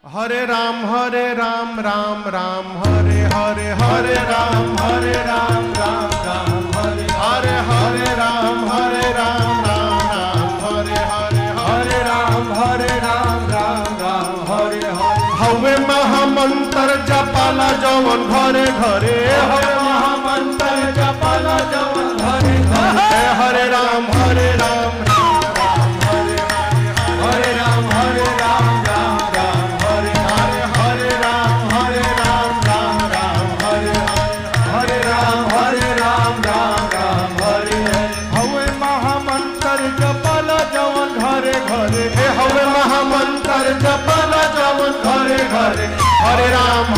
हरे राम राम राम हरे हरे हरे राम राम राम हरे हरे हरे राम राम हरे हरे हरे राम राम हरे हरे हवे महामंत्र जपाला जवन घरे घरे हवे महामंत्र जपाला जवन घरे घरे हरे राम हरे राम हरे राम हरे राम हवे महामंत्र जपाला जवन घरे घरे हरे राम